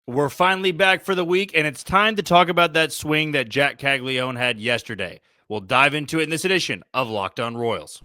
We're finally back for the week, and it's time to talk about that swing that Jac Caglianone had yesterday. We'll dive into it in this edition of Locked On Royals.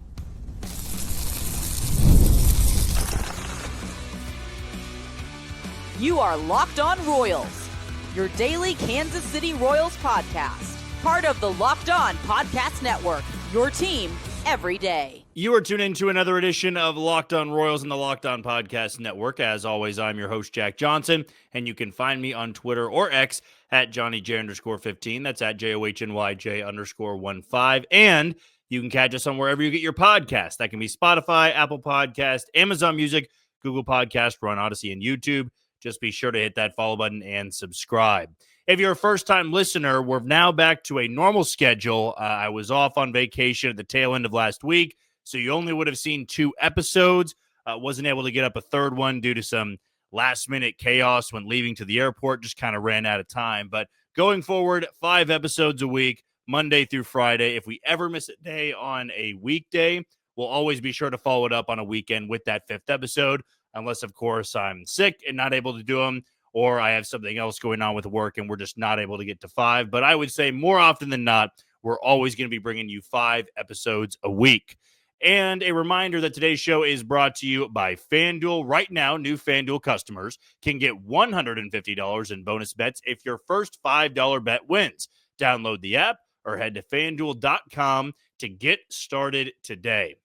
You are Locked On Royals, your daily Kansas City Royals podcast. Part of the Locked On Podcast Network, your team every day. You are tuned into another edition of Locked On Royals in the Locked On Podcast Network. As always, I'm your host, Jack Johnson, and you can find me on Twitter or X at JohnnyJ_15. That's at JOHNYJ_15. And you can catch us on wherever you get your podcast. That can be Spotify, Apple Podcast, Amazon Music, Google Podcast, Run Odyssey, and YouTube. Just be sure to hit that follow button and subscribe. If you're a first-time listener, we're now back to a normal schedule. I was off on vacation at the tail end of last week, so you only would have seen 2 episodes. Wasn't able to get up a third one due to some last-minute chaos when leaving to the airport. Just kind of ran out of time. But going forward, 5 episodes a week, Monday through Friday. If we ever miss a day on a weekday, we'll always be sure to follow it up on a weekend with that 5th episode, unless, of course, I'm sick and not able to do them, or I have something else going on with work and we're just not able to get to 5. But I would say more often than not, we're always going to be bringing you 5 episodes a week. And a reminder that today's show is brought to you by FanDuel. Right now, new FanDuel customers can get $150 in bonus bets if your first $5 bet wins. Download the app or head to FanDuel.com to get started today.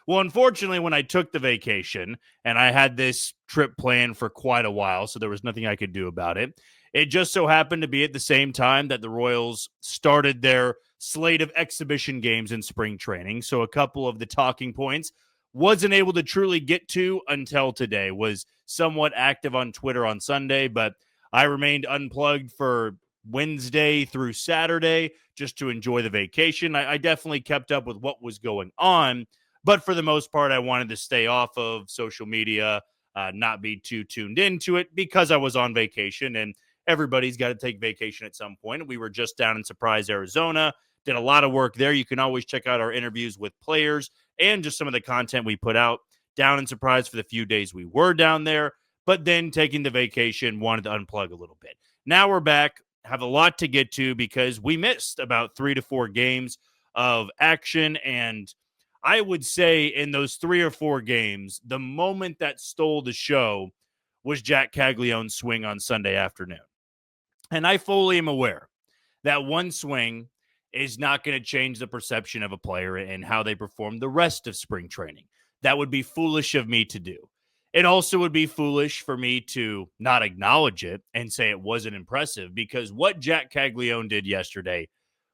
Well, unfortunately, when I took the vacation, and I had this trip planned for quite a while, so there was nothing I could do about it, it just so happened to be at the same time that the Royals started their slate of exhibition games in spring training. So a couple of the talking points wasn't able to truly get to until today. Was somewhat active on Twitter on Sunday, but I remained unplugged for Wednesday through Saturday just to enjoy the vacation. I definitely kept up with what was going on, but for the most part, I wanted to stay off of social media, not be too tuned into it because I was on vacation, and everybody's got to take vacation at some point. We were just down in Surprise, Arizona, did a lot of work there. You can always check out our interviews with players and just some of the content we put out down in Surprise for the few days we were down there, but then taking the vacation, wanted to unplug a little bit. Now we're back, have a lot to get to because we missed about 3 to 4 games of action, and I would say in those 3 or 4 games, the moment that stole the show was Jac Caglianone's swing on Sunday afternoon. And I fully am aware that one swing is not going to change the perception of a player and how they perform the rest of spring training. That would be foolish of me to do. It also would be foolish for me to not acknowledge it and say it wasn't impressive, because what Jac Caglianone did yesterday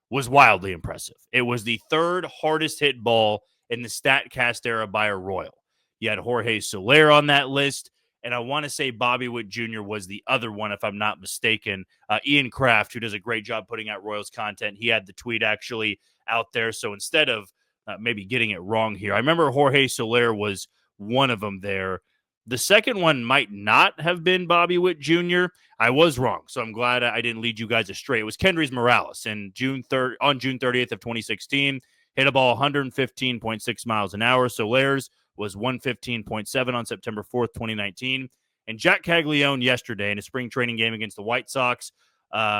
was wildly impressive. It was the 3rd hardest hit ball in the StatCast era by a Royal. You had Jorge Soler on that list, and I want to say Bobby Witt Jr. was the other one, if I'm not mistaken. Ian Kraft, who does a great job putting out Royals content, he had the tweet actually out there. So instead of maybe getting it wrong here, I remember Jorge Soler was one of them there. The second one might not have been Bobby Witt Jr. I was wrong, so I'm glad I didn't lead you guys astray. It was Kendrys Morales on June 30th of 2016. Hit a ball 115.6 miles an hour. Soler's was 115.7 on September 4th, 2019. And Jac Caglianone yesterday in a spring training game against the White Sox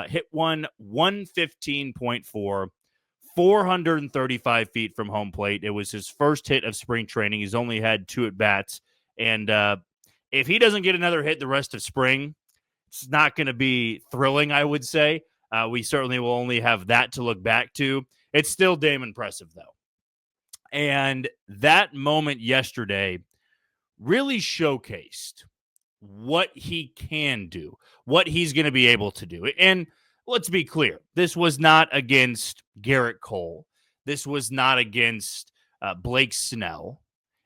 hit one 115.4, 435 feet from home plate. It was his first hit of spring training. He's only had 2 at-bats. And if he doesn't get another hit the rest of spring, it's not going to be thrilling, I would say. We certainly will only have that to look back to. It's still damn impressive, though. And that moment yesterday really showcased what he can do, what he's going to be able to do. And let's be clear, this was not against Garrett Cole. This was not against Blake Snell.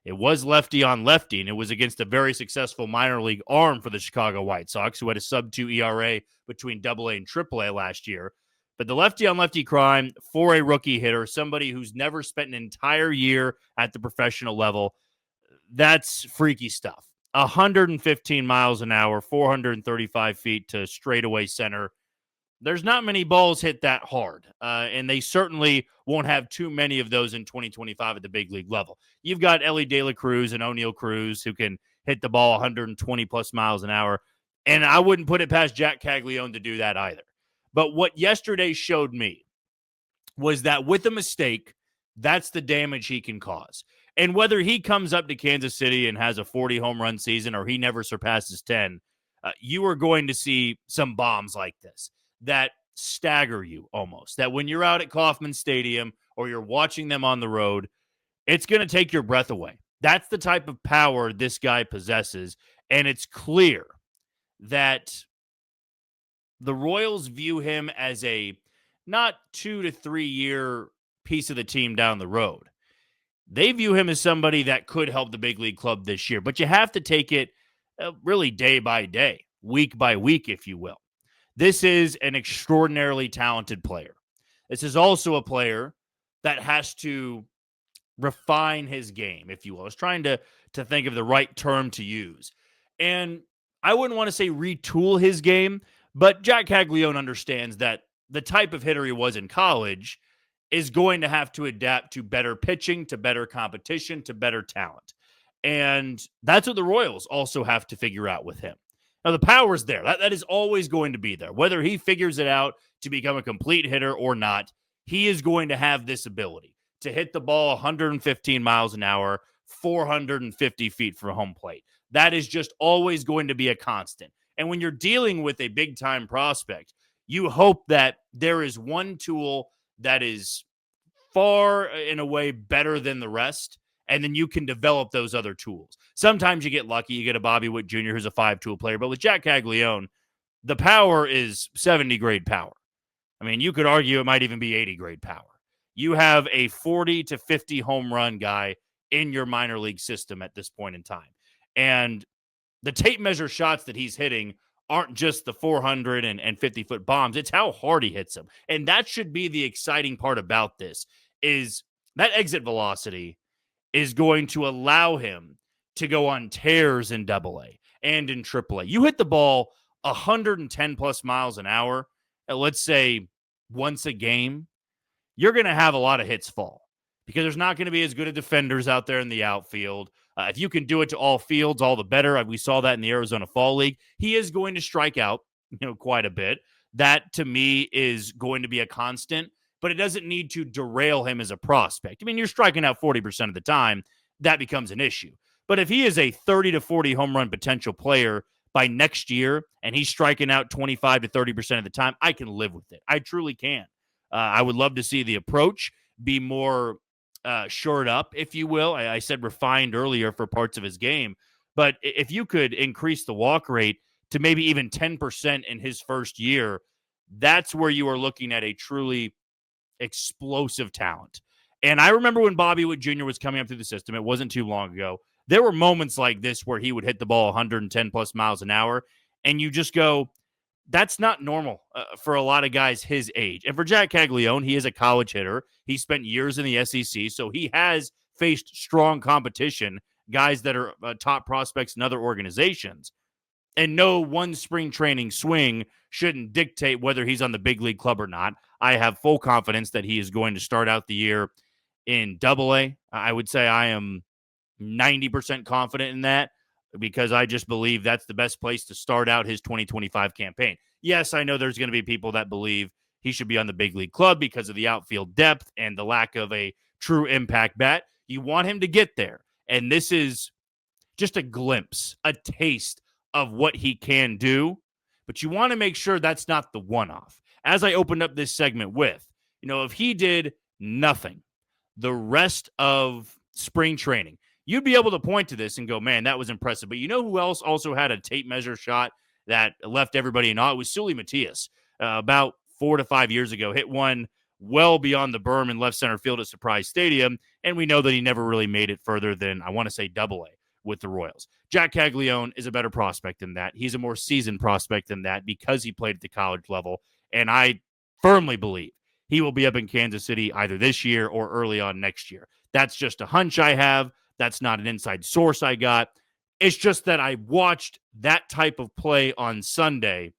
It was lefty on lefty, and it was against a very successful minor league arm for the Chicago White Sox, who had a sub-2 ERA between AA and AAA last year. But the lefty-on-lefty crime for a rookie hitter, somebody who's never spent an entire year at the professional level, that's freaky stuff. 115 miles an hour, 435 feet to straightaway center. There's not many balls hit that hard, and they certainly won't have too many of those in 2025 at the big league level. You've got Ellie De La Cruz and O'Neill Cruz who can hit the ball 120-plus miles an hour. And I wouldn't put it past Jac Caglianone to do that either. But what yesterday showed me was that with a mistake, that's the damage he can cause. And whether he comes up to Kansas City and has a 40 home run season or he never surpasses 10, you are going to see some bombs like this that stagger you almost. That when you're out at Kauffman Stadium or you're watching them on the road, it's going to take your breath away. That's the type of power this guy possesses. And it's clear that the Royals view him as a not 2 to 3 year piece of the team down the road. They view him as somebody that could help the big league club this year, but you have to take it really day by day, week by week, if you will. This is an extraordinarily talented player. This is also a player that has to refine his game, if you will. I was trying to think of the right term to use. And I wouldn't want to say retool his game, but Jac Caglianone understands that the type of hitter he was in college is going to have to adapt to better pitching, to better competition, to better talent. And that's what the Royals also have to figure out with him. Now, the power's there. That is always going to be there. Whether he figures it out to become a complete hitter or not, he is going to have this ability to hit the ball 115 miles an hour, 450 feet from home plate. That is just always going to be a constant. And when you're dealing with a big-time prospect, you hope that there is one tool that is far, in a way, better than the rest, and then you can develop those other tools. Sometimes you get lucky. You get a Bobby Witt Jr. who's a 5-tool player. But with Jac Caglianone, the power is 70-grade power. I mean, you could argue it might even be 80-grade power. You have a 40 to 50 home run guy in your minor league system at this point in time. And the tape measure shots that he's hitting aren't just the 450-foot bombs. It's how hard he hits them. And that should be the exciting part about this, is that exit velocity is going to allow him to go on tears in AA and in AAA. You hit the ball 110 plus miles an hour, let's say once a game, you're going to have a lot of hits fall because there's not going to be as good of defenders out there in the outfield. If you can do it to all fields, all the better. We saw that in the Arizona Fall League. He is going to strike out, quite a bit. That, to me, is going to be a constant, but it doesn't need to derail him as a prospect. I mean, you're striking out 40% of the time. That becomes an issue. But if he is a 30 to 40 home run potential player by next year and he's striking out 25 to 30% of the time, I can live with it. I truly can. I would love to see the approach be more shored up, if you will. I said refined earlier for parts of his game. But if you could increase the walk rate to maybe even 10% in his first year, that's where you are looking at a truly explosive talent. And I remember when Bobby Witt Jr. was coming up through the system, it wasn't too long ago, there were moments like this where he would hit the ball 110 plus miles an hour, and you just go, that's not normal for a lot of guys his age. And for Jac Caglianone, he is a college hitter. He spent years in the SEC, so he has faced strong competition, guys that are top prospects in other organizations. And no one spring training swing shouldn't dictate whether he's on the big league club or not. I have full confidence that he is going to start out the year in AA. I would say I am 90% confident in that, because I just believe that's the best place to start out his 2025 campaign. Yes, I know there's going to be people that believe he should be on the big league club because of the outfield depth and the lack of a true impact bat. You want him to get there. And this is just a glimpse, a taste of what he can do. But you want to make sure that's not the one-off. As I opened up this segment with, if he did nothing the rest of spring training, you'd be able to point to this and go, man, that was impressive. But you know who else also had a tape measure shot that left everybody in awe? It was Sully Matias. About 4 to 5 years ago, hit one well beyond the berm in left center field at Surprise Stadium, and we know that he never really made it further than, I want to say, AA with the Royals. Jac Caglianone is a better prospect than that. He's a more seasoned prospect than that because he played at the college level, and I firmly believe he will be up in Kansas City either this year or early on next year. That's just a hunch I have. That's not an inside source I got. It's just that I watched that type of play on Sunday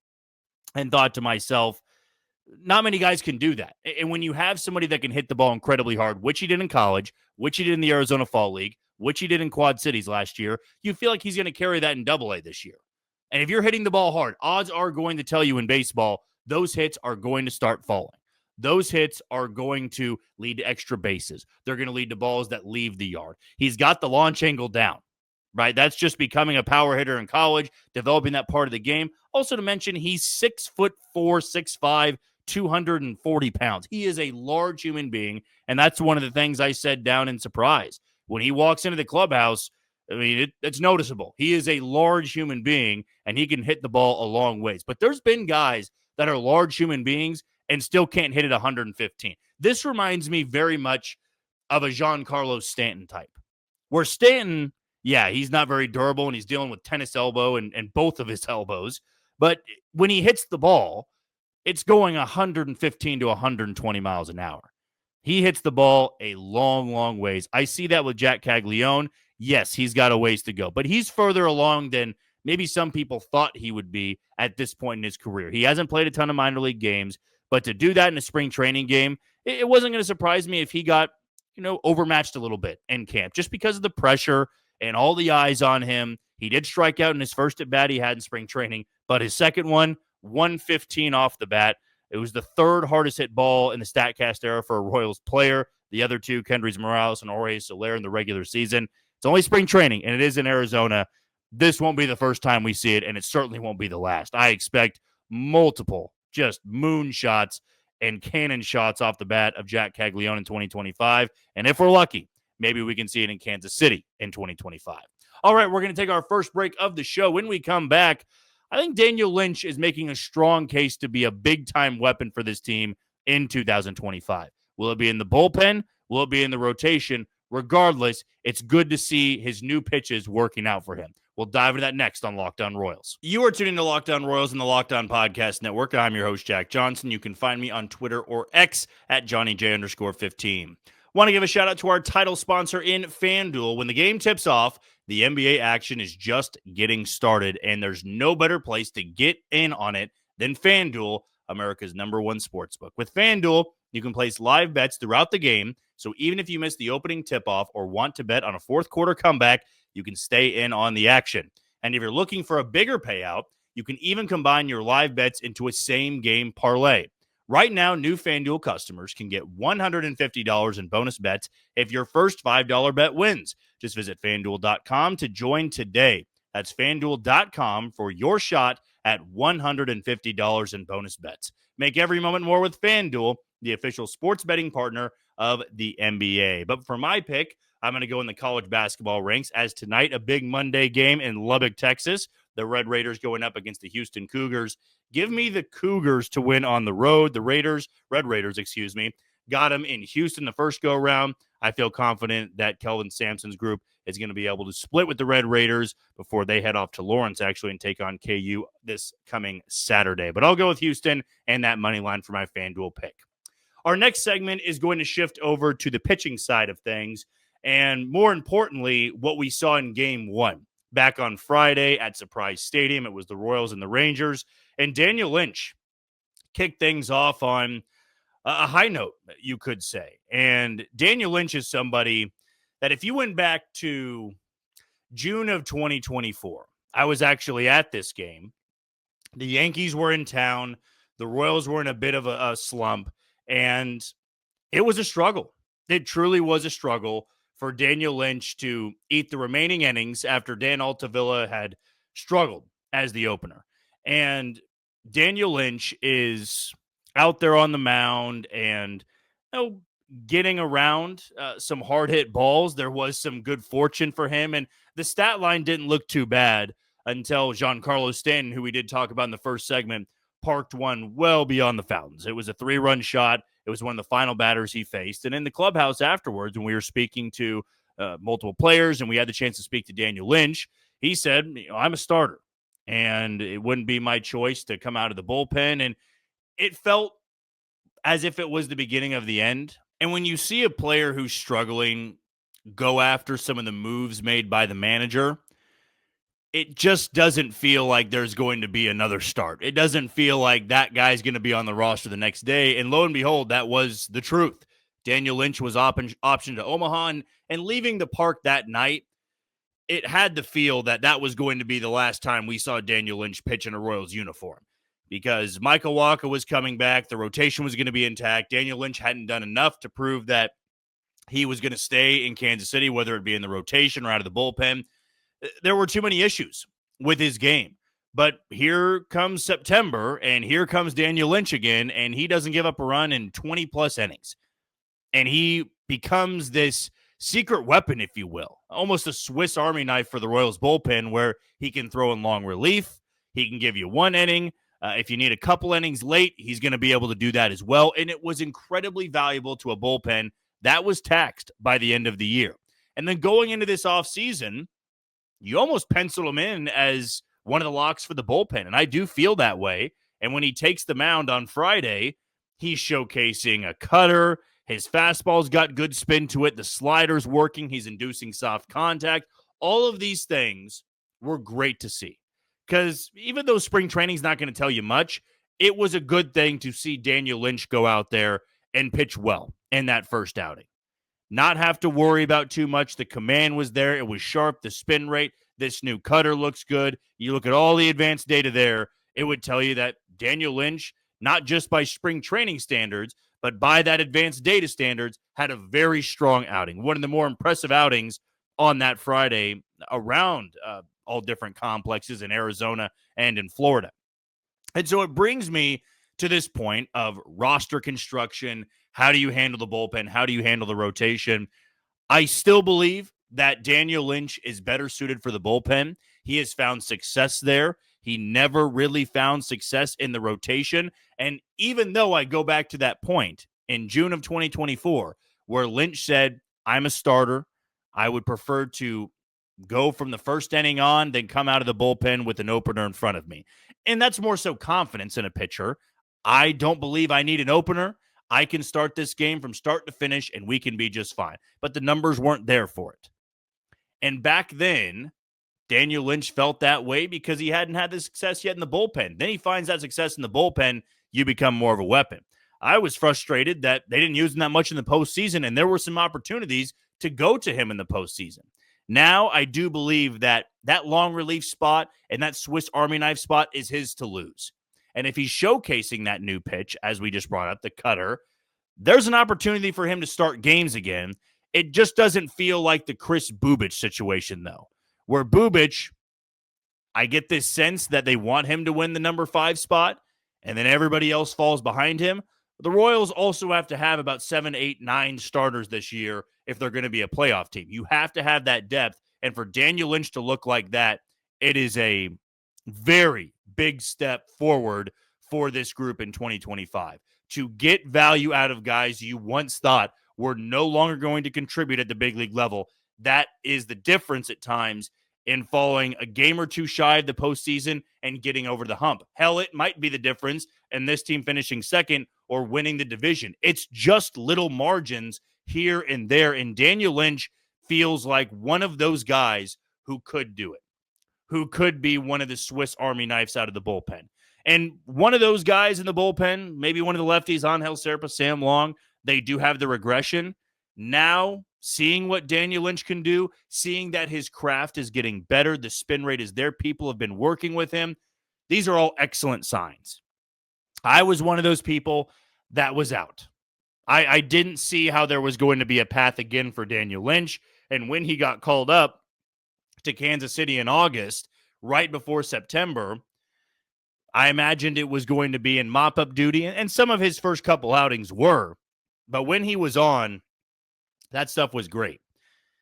and thought to myself, not many guys can do that. And when you have somebody that can hit the ball incredibly hard, which he did in college, which he did in the Arizona Fall League, which he did in Quad Cities last year, you feel like he's going to carry that in AA this year. And if you're hitting the ball hard, odds are going to tell you in baseball, those hits are going to start falling. Those hits are going to lead to extra bases. They're going to lead to balls that leave the yard. He's got the launch angle down, right? That's just becoming a power hitter in college, developing that part of the game. Also to mention, he's 6'4", 6'5", 240 pounds. He is a large human being, and that's one of the things I said down in Surprise. When he walks into the clubhouse, I mean, it's noticeable. He is a large human being, and he can hit the ball a long ways. But there's been guys that are large human beings and still can't hit it 115. This reminds me very much of a Giancarlo Stanton type, where Stanton, yeah, he's not very durable, and he's dealing with tennis elbow and both of his elbows. But when he hits the ball, it's going 115 to 120 miles an hour. He hits the ball a long, long ways. I see that with Jac Caglianone. Yes, he's got a ways to go, but he's further along than maybe some people thought he would be at this point in his career. He hasn't played a ton of minor league games, but to do that in a spring training game, it wasn't going to surprise me if he got, overmatched a little bit in camp just because of the pressure and all the eyes on him. He did strike out in his first at-bat he had in spring training, but his second one, 115 off the bat. It was the third hardest hit ball in the StatCast era for a Royals player. The other two, Kendrys Morales and Jorge Soler, in the regular season. It's only spring training, and it is in Arizona. This won't be the first time we see it, and it certainly won't be the last. I expect multiple just moonshots and cannon shots off the bat of Jac Caglianone in 2025. And if we're lucky, maybe we can see it in Kansas City in 2025. All right, we're going to take our first break of the show. When we come back, I think Daniel Lynch is making a strong case to be a big-time weapon for this team in 2025. Will it be in the bullpen? Will it be in the rotation? Regardless, it's good to see his new pitches working out for him. We'll dive into that next on Locked On Royals. You are tuning to Locked On Royals and the Locked On Podcast Network. I'm your host, Jack Johnson. You can find me on Twitter or X at JohnnyJ_15. Want to give a shout out to our title sponsor in FanDuel. When the game tips off, the NBA action is just getting started, and there's no better place to get in on it than FanDuel, America's #1 sportsbook. With FanDuel, you can place live bets throughout the game, so even if you miss the opening tip-off or want to bet on a fourth quarter comeback, you can stay in on the action. And if you're looking for a bigger payout, you can even combine your live bets into a same-game parlay. Right now, new FanDuel customers can get $150 in bonus bets if your first $5 bet wins. Just visit FanDuel.com to join today. That's FanDuel.com for your shot at $150 in bonus bets. Make every moment more with FanDuel, the official sports betting partner of the NBA. But for my pick, I'm going to go in the college basketball ranks, as tonight, a big Monday game in Lubbock, Texas. The Red Raiders going up against the Houston Cougars. Give me the Cougars to win on the road. The Red Raiders, got them in Houston the first go-around. I feel confident that Kelvin Sampson's group is going to be able to split with the Red Raiders before they head off to Lawrence, and take on KU this coming Saturday. But I'll go with Houston and that money line for my FanDuel pick. Our next segment is going to shift over to the pitching side of things, and more importantly, what we saw in Game 1. Back on Friday at Surprise Stadium, it was the Royals and the Rangers, and Daniel Lynch kicked things off on a high note, you could say. And Daniel Lynch is somebody that if you went back to June of 2024, I was actually at this game. The Yankees were in town. The Royals were in a bit of a slump, and it was a struggle. It truly was a struggle for Daniel Lynch to eat the remaining innings after Dan Altavilla had struggled as the opener. And Daniel Lynch is out there on the mound and getting around some hard-hit balls. There was some good fortune for him, and the stat line didn't look too bad until Giancarlo Stanton, who we did talk about in the first segment, parked one well beyond the fountains. It was a 3-run shot. It was one of the final batters he faced. And in the clubhouse afterwards, when we were speaking to multiple players and we had the chance to speak to Daniel Lynch, he said, I'm a starter, and it wouldn't be my choice to come out of the bullpen. And it felt as if it was the beginning of the end. And when you see a player who's struggling go after some of the moves made by the manager, it just doesn't feel like there's going to be another start. It doesn't feel like that guy's going to be on the roster the next day. And lo and behold, that was the truth. Daniel Lynch was optioned to Omaha, and leaving the park that night, it had to feel that that was going to be the last time we saw Daniel Lynch pitch in a Royals uniform, because Michael Wacha was coming back. The rotation was going to be intact. Daniel Lynch hadn't done enough to prove that he was going to stay in Kansas City, whether it be in the rotation or out of the bullpen. There were too many issues with his game. But here comes September, and here comes Daniel Lynch again, and he doesn't give up a run in 20-plus innings. And he becomes this secret weapon, if you will, almost a Swiss Army knife for the Royals bullpen, where he can throw in long relief. He can give you one inning. If you need a couple innings late, he's going to be able to do that as well. And it was incredibly valuable to a bullpen that was taxed by the end of the year. And then going into this offseason, you almost pencil him in as one of the locks for the bullpen. And I do feel that way. And when he takes the mound on Friday, he's showcasing a cutter. His fastball's got good spin to it. The slider's working. He's inducing soft contact. All of these things were great to see. Because even though spring training's not going to tell you much, it was a good thing to see Daniel Lynch go out there and pitch well in that first outing. Not have to worry about too much. The command was there. It was sharp. The spin rate. This new cutter looks good. You look at all the advanced data there, it would tell you that Daniel Lynch, not just by spring training standards, but by that advanced data standards, had a very strong outing. One of the more impressive outings on that Friday around all different complexes in Arizona and in Florida. And so it brings me to this point of roster construction. How do you handle the bullpen? How do you handle the rotation? I still believe that Daniel Lynch is better suited for the bullpen. He has found success there. He never really found success in the rotation. And even though I go back to that point in June of 2024, where Lynch said, I'm a starter, I would prefer to go from the first inning on, then come out of the bullpen with an opener in front of me. And that's more so confidence in a pitcher. I don't believe I need an opener. I can start this game from start to finish, and we can be just fine. But the numbers weren't there for it. And back then, Daniel Lynch felt that way because he hadn't had the success yet in the bullpen. Then he finds that success in the bullpen, you become more of a weapon. I was frustrated that they didn't use him that much in the postseason, and there were some opportunities to go to him in the postseason. Now, I do believe that that long relief spot and that Swiss Army knife spot is his to lose. And if he's showcasing that new pitch, as we just brought up, the cutter, there's an opportunity for him to start games again. It just doesn't feel like the Chris Bubic situation, though, where Bubic, I get this sense that they want him to win the number 5 spot, and then everybody else falls behind him. The Royals also have to have about 7, 8, 9 starters this year if they're going to be a playoff team. You have to have that depth, and for Daniel Lynch to look like that, it is a very big step forward for this group in 2025. To get value out of guys you once thought were no longer going to contribute at the big league level, that is the difference at times in falling a game or two shy of the postseason and getting over the hump. Hell, it might be the difference in this team finishing second or winning the division. It's just little margins here and there, and Daniel Lynch feels like one of those guys who could do it, who could be one of the Swiss Army knives out of the bullpen. And one of those guys in the bullpen, maybe one of the lefties, Angel Serpa, Sam Long, they do have the regression. Now, seeing what Daniel Lynch can do, seeing that his craft is getting better, the spin rate is there, people have been working with him, these are all excellent signs. I was one of those people that was out. I didn't see how there was going to be a path again for Daniel Lynch. And when he got called up to Kansas City in August, right before September, I imagined it was going to be in mop-up duty, and some of his first couple outings were. But when he was on, that stuff was great.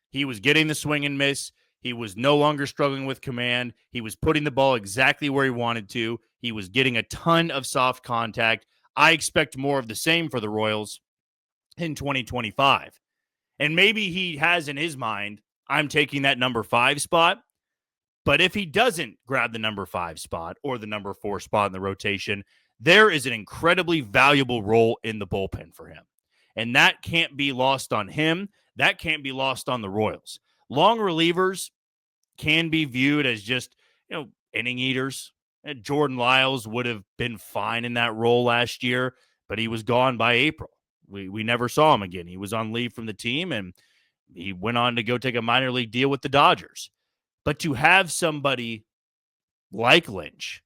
He was getting the swing and miss. He was no longer struggling with command. He was putting the ball exactly where he wanted to. He was getting a ton of soft contact. I expect more of the same for the Royals in 2025. And maybe he has in his mind, I'm taking that number 5 spot. But if he doesn't grab the number 5 spot or the number 4 spot in the rotation, there is an incredibly valuable role in the bullpen for him. And that can't be lost on him. That can't be lost on the Royals. Long relievers can be viewed as just, inning eaters. And Jordan Lyles would have been fine in that role last year, but he was gone by April. We never saw him again. He was on leave from the team, and he went on to go take a minor league deal with the Dodgers. But to have somebody like Lynch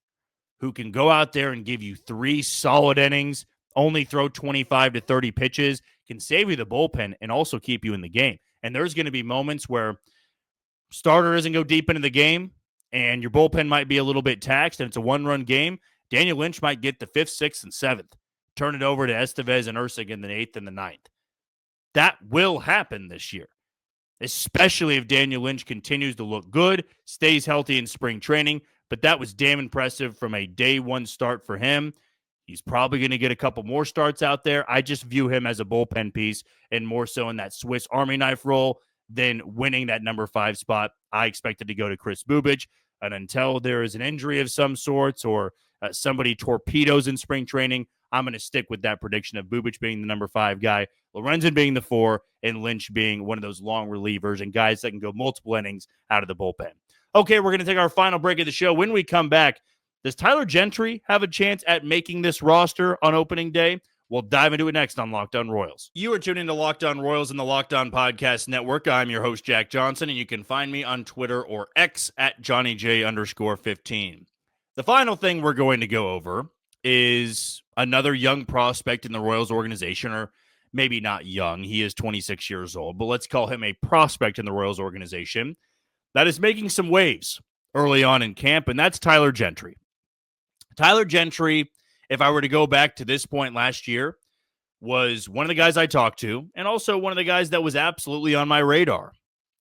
who can go out there and give you 3 solid innings, only throw 25 to 30 pitches, can save you the bullpen and also keep you in the game. And there's going to be moments where starter doesn't go deep into the game and your bullpen might be a little bit taxed and it's a 1-run game. Daniel Lynch might get the 5th, 6th, and 7th. Turn it over to Estevez and Ursig in the 8th and the 9th. That will happen this year, especially if Daniel Lynch continues to look good, stays healthy in spring training. But that was damn impressive from a day one start for him. He's probably going to get a couple more starts out there. I just view him as a bullpen piece and more so in that Swiss Army knife role than winning that number 5 spot. I expected to go to Chris Bubic. And until there is an injury of some sorts or somebody torpedoes in spring training, I'm going to stick with that prediction of Bubic being the number 5 guy, Lorenzen being the 4, and Lynch being one of those long relievers and guys that can go multiple innings out of the bullpen. Okay, we're going to take our final break of the show. When we come back, does Tyler Gentry have a chance at making this roster on opening day? We'll dive into it next on Locked On Royals. You are tuned into Locked On Royals and the Locked On Podcast Network. I'm your host, Jack Johnson, and you can find me on Twitter or X at JohnnyJ_15. The final thing we're going to go over is another young prospect in the Royals organization, or maybe not young. He is 26 years old, but let's call him a prospect in the Royals organization that is making some waves early on in camp, and that's Tyler Gentry. Tyler Gentry, if I were to go back to this point last year, was one of the guys I talked to, and also one of the guys that was absolutely on my radar.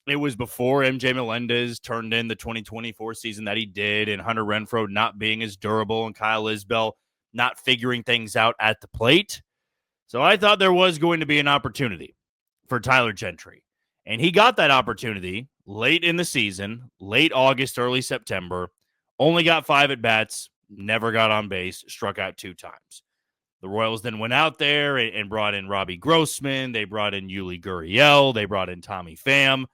It was before MJ Melendez turned in the 2024 season that he did, and Hunter Renfroe not being as durable, and Kyle Isbell not figuring things out at the plate. So I thought there was going to be an opportunity for Tyler Gentry. And he got that opportunity late in the season, late August, early September, only got 5 at-bats, never got on base, struck out 2 times. The Royals then went out there and brought in Robbie Grossman. They brought in Yuli Gurriel. They brought in Tommy Pham.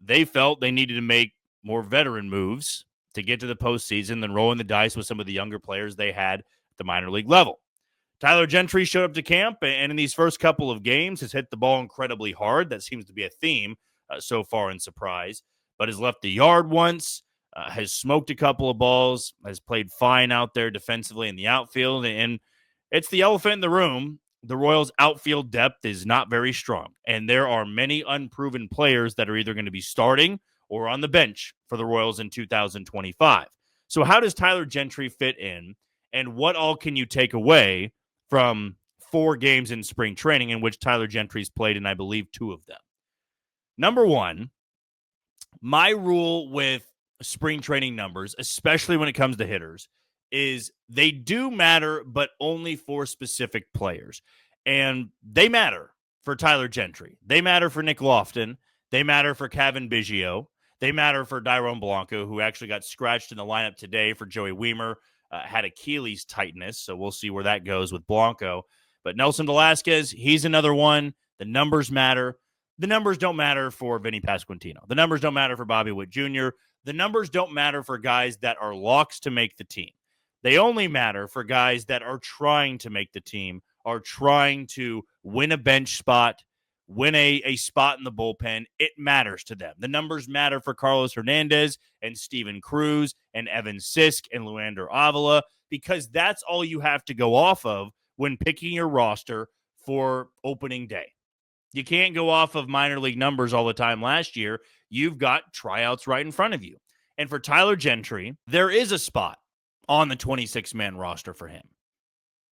They felt they needed to make more veteran moves to get to the postseason than rolling the dice with some of the younger players they had at the minor league level. Tyler Gentry showed up to camp and in these first couple of games has hit the ball incredibly hard. That seems to be a theme so far in Surprise, but has left the yard once, has smoked a couple of balls, has played fine out there defensively in the outfield, and it's the elephant in the room. The Royals' outfield depth is not very strong, and there are many unproven players that are either going to be starting or on the bench for the Royals in 2025. So how does Tyler Gentry fit in, and what all can you take away from 4 games in spring training in which Tyler Gentry's played, and I believe 2 of them? Number one, my rule with spring training numbers, especially when it comes to hitters, is they do matter, but only for specific players. And they matter for Tyler Gentry. They matter for Nick Lofton. They matter for Cavan Biggio. They matter for Dairon Blanco, who actually got scratched in the lineup today for Joey Wiemer, had Achilles tightness, so we'll see where that goes with Blanco. But Nelson Velasquez, he's another one. The numbers matter. The numbers don't matter for Vinny Pasquantino. The numbers don't matter for Bobby Witt Jr. The numbers don't matter for guys that are locks to make the team. They only matter for guys that are trying to make the team, are trying to win a bench spot, win a spot in the bullpen. It matters to them. The numbers matter for Carlos Hernandez and Steven Cruz and Evan Sisk and Luander Avila, because that's all you have to go off of when picking your roster for opening day. You can't go off of minor league numbers all the time last year. You've got tryouts right in front of you. And for Tyler Gentry, there is a spot on the 26-man roster for him.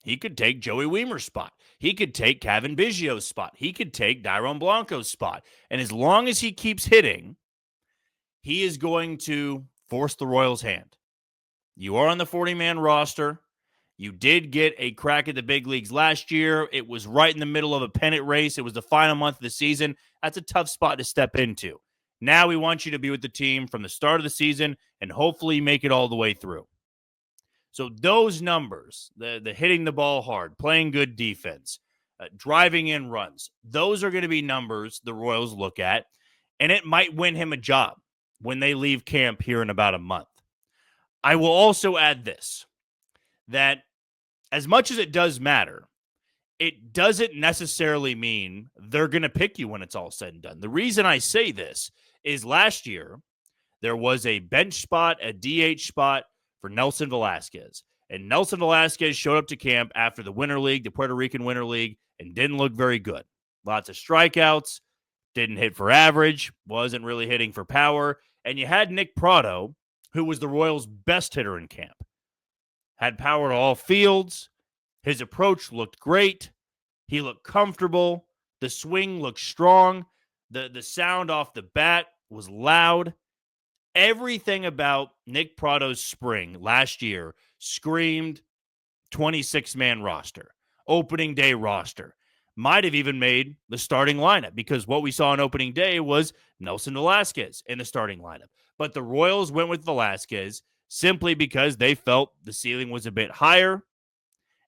He could take Joey Wiemer's spot. He could take Cavan Biggio's spot. He could take Dairon Blanco's spot. And as long as he keeps hitting, he is going to force the Royals' hand. You are on the 40-man roster. You did get a crack at the big leagues last year. It was right in the middle of a pennant race. It was the final month of the season. That's a tough spot to step into. Now we want you to be with the team from the start of the season and hopefully make it all the way through. So those numbers, the hitting the ball hard, playing good defense, driving in runs, those are going to be numbers the Royals look at, and it might win him a job when they leave camp here in about a month. I will also add this, that as much as it does matter, it doesn't necessarily mean they're going to pick you when it's all said and done. The reason I say this is last year, there was a bench spot, a DH spot for Nelson Velasquez. And Nelson Velasquez showed up to camp after the Winter League, the Puerto Rican Winter League, and didn't look very good. Lots of strikeouts, didn't hit for average, wasn't really hitting for power. And you had Nick Pratto, who was the Royals' best hitter in camp. Had power to all fields. His approach looked great. He looked comfortable. The swing looked strong. The sound off the bat was loud. Everything about Nick Pratto's spring last year screamed 26-man roster, opening day roster. Might have even made the starting lineup because what we saw on opening day was Nelson Velasquez in the starting lineup. But the Royals went with Velasquez simply because they felt the ceiling was a bit higher.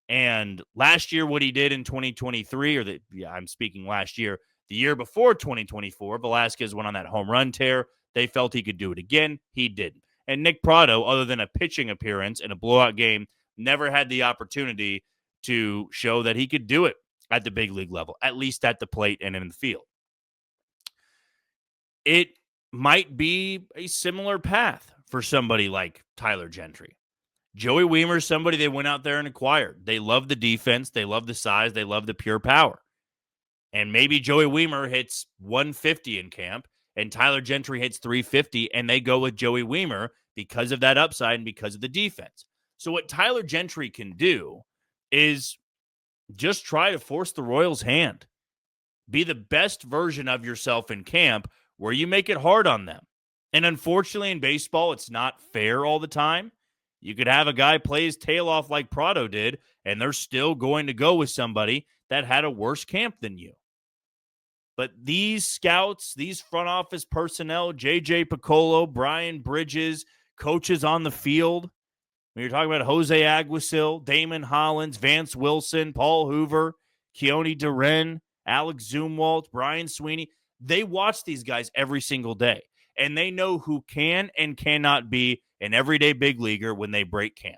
And last year, what he did in 2023, I'm speaking last year, the year before 2024, Velasquez went on that home run tear. They felt he could do it again. He didn't. And Nick Pratto, other than a pitching appearance in a blowout game, never had the opportunity to show that he could do it at the big league level, at least at the plate and in the field. It might be a similar path for somebody like Tyler Gentry. Joey Wiemer's somebody they went out there and acquired. They love the defense. They love the size. They love the pure power. And maybe Joey Wiemer hits 150 in camp and Tyler Gentry hits 350 and they go with Joey Wiemer because of that upside and because of the defense. So what Tyler Gentry can do is just try to force the Royals' hand. Be the best version of yourself in camp where you make it hard on them. And unfortunately in baseball, it's not fair all the time. You could have a guy play his tail off like Pratto did, and they're still going to go with somebody that had a worse camp than you. But these scouts, these front office personnel, J.J. Piccolo, Brian Bridges, coaches on the field, when you're talking about Jose Aguasil, Damon Hollins, Vance Wilson, Paul Hoover, Keone Duren, Alex Zumwalt, Brian Sweeney, they watch these guys every single day, and they know who can and cannot be an everyday big leaguer when they break camp.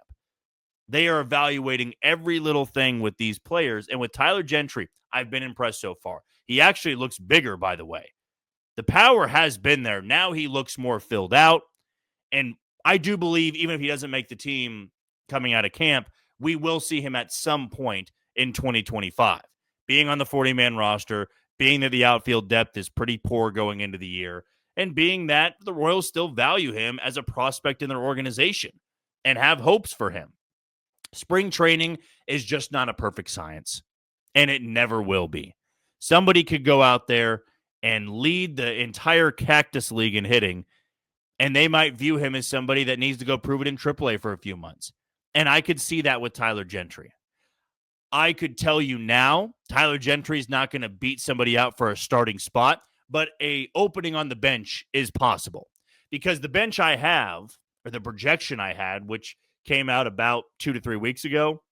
They are evaluating every little thing with these players. And with Tyler Gentry, I've been impressed so far. He actually looks bigger, by the way. The power has been there. Now he looks more filled out. And I do believe even if he doesn't make the team coming out of camp, we will see him at some point in 2025. Being on the 40-man roster, being that the outfield depth is pretty poor going into the year, and being that the Royals still value him as a prospect in their organization and have hopes for him. Spring training is just not a perfect science, and it never will be. Somebody could go out there and lead the entire Cactus League in hitting, and they might view him as somebody that needs to go prove it in AAA for a few months. And I could see that with Tyler Gentry. I could tell you now, Tyler Gentry is not going to beat somebody out for a starting spot, but a opening on the bench is possible because the bench I have, or the projection I had, which came out about 2 to 3 weeks ago,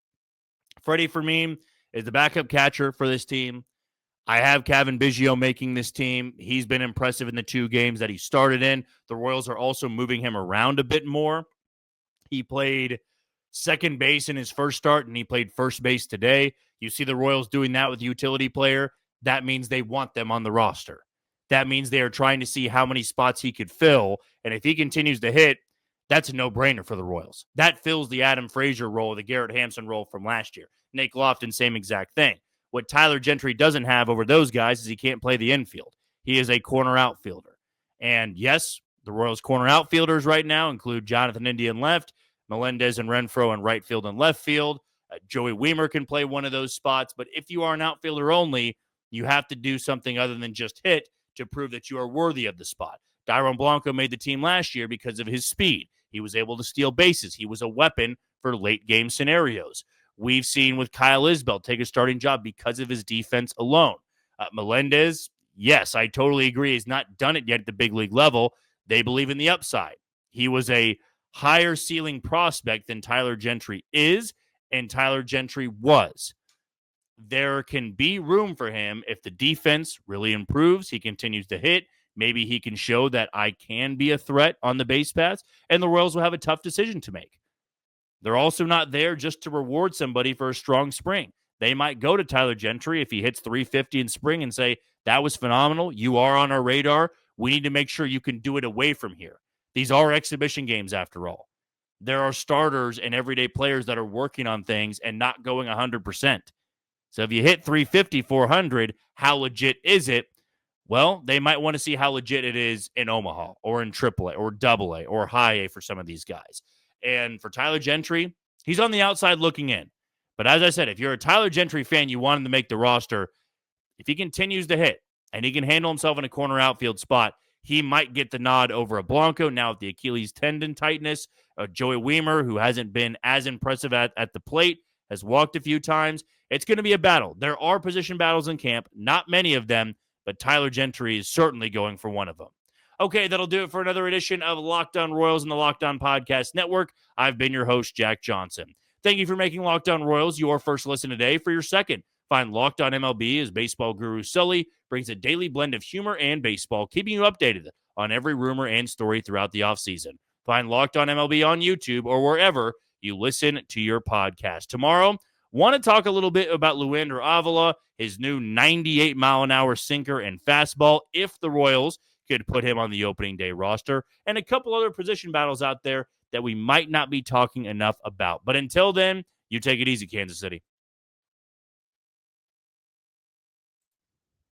Freddie Fermin is the backup catcher for this team. I have Kevin Biggio making this team. He's been impressive in the 2 games that he started in. The Royals are also moving him around a bit more. He played second base in his first start, and he played first base today. You see the Royals doing that with a utility player. That means they want them on the roster. That means they are trying to see how many spots he could fill. And if he continues to hit, that's a no-brainer for the Royals. That fills the Adam Frazier role, the Garrett Hampson role from last year. Nate Lofton, same exact thing. What Tyler Gentry doesn't have over those guys is he can't play the infield. He is a corner outfielder. And yes, the Royals' corner outfielders right now include Jonathan India in left, Melendez and Renfroe in right field and left field. Joey Wiemer can play one of those spots. But if you are an outfielder only, you have to do something other than just hit to prove that you are worthy of the spot. Dairon Blanco made the team last year because of his speed. He was able to steal bases. He was a weapon for late game scenarios. We've seen with Kyle Isbell take a starting job because of his defense alone. Melendez, yes, I totally agree. He's not done it yet at the big league level. They believe in the upside. He was a higher ceiling prospect than Tyler Gentry is, and Tyler Gentry was. There can be room for him if the defense really improves. He continues to hit. Maybe he can show that I can be a threat on the base paths, and the Royals will have a tough decision to make. They're also not there just to reward somebody for a strong spring. They might go to Tyler Gentry if he hits 350 in spring and say, that was phenomenal. You are on our radar. We need to make sure you can do it away from here. These are exhibition games after all. There are starters and everyday players that are working on things and not going 100%. So if you hit 350, 400, how legit is it? Well, they might want to see how legit it is in Omaha or in AAA or AA or high A for some of these guys. And for Tyler Gentry, he's on the outside looking in. But as I said, if you're a Tyler Gentry fan, you want him to make the roster. If he continues to hit and he can handle himself in a corner outfield spot, he might get the nod over a Blanco. Now with the Achilles tendon tightness, Joey Weimer, who hasn't been as impressive at the plate, has walked a few times. It's going to be a battle. There are position battles in camp, not many of them, but Tyler Gentry is certainly going for one of them. Okay, that'll do it for another edition of Locked On Royals and the Locked On Podcast Network. I've been your host, Jack Johnson. Thank you for making Locked On Royals your first listen today. For your second, find Locked On MLB as baseball guru Sully brings a daily blend of humor and baseball, keeping you updated on every rumor and story throughout the offseason. Find Locked On MLB on YouTube or wherever you listen to your podcast. Tomorrow, want to talk a little bit about Luander Avila, his new 98-mile-an-hour sinker and fastball, if the Royals could put him on the opening day roster, and a couple other position battles out there that we might not be talking enough about. But until then, you take it easy, Kansas City.